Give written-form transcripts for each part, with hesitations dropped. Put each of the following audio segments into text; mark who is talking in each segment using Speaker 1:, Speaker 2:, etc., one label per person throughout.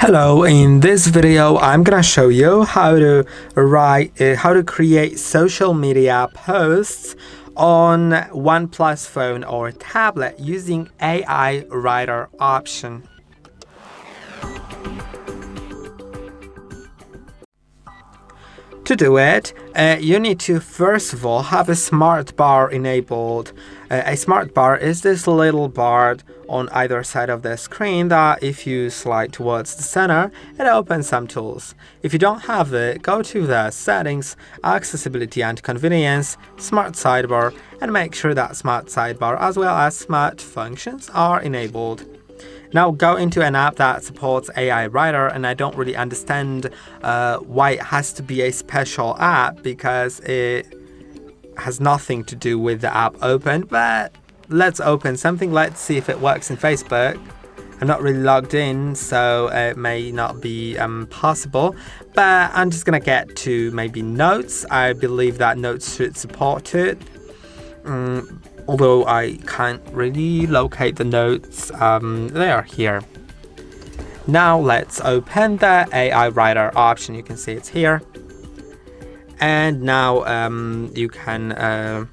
Speaker 1: Hello, in this video I'm gonna show you how to create social media posts on OnePlus phone or tablet using AI writer option. To do it, you need to first of all have a smart bar enabled. A smart bar is this little bar on either side of the screen that if you slide towards the center, it opens some tools. If you don't have it, go to the Settings, Accessibility and Convenience, Smart Sidebar, and make sure that Smart Sidebar as well as Smart Functions are enabled. Now go into an app that supports AI Writer, and I don't really understand why it has to be a special app because it has nothing to do with the app open, but let's open something. Let's see if it works in Facebook. I'm not really logged in, so it may not be possible, but I'm just gonna get to maybe Notes. I believe that Notes should support it. Although I can't really locate the notes, they are here. Now let's open the AI Writer option. You can see it's here. And now you can,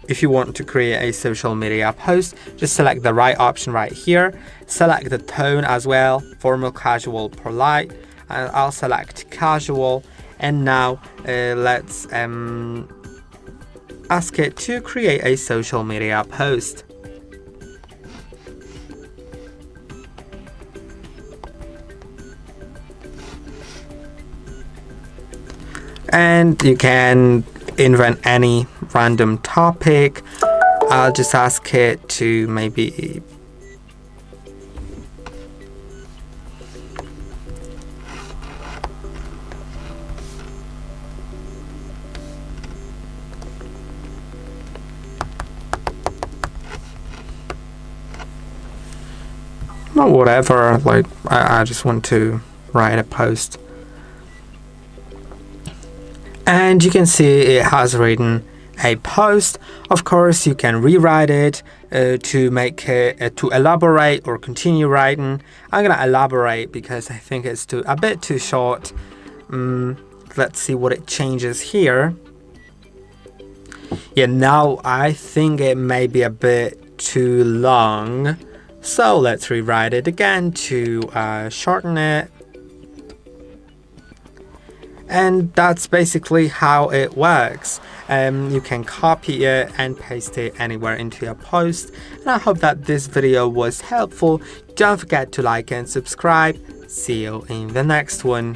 Speaker 1: if you want to create a social media post, just select the right option right here. Select the tone as well, formal, casual, polite. And I'll select casual. And now let's ask it to create a social media post. And you can invent any random topic. I'll just ask it to maybe whatever, like I just want to write a post. And you can see it has written a post. Of course, you can rewrite it to make it to elaborate or continue writing. I'm gonna elaborate because I think it's a bit too short. Let's see what it changes here. Yeah, now I think it may be a bit too long. So let's rewrite it again to shorten it. And that's basically how it works. You can copy it and paste it anywhere into your post. And I hope that this video was helpful. Don't forget to like and subscribe. See you in the next one.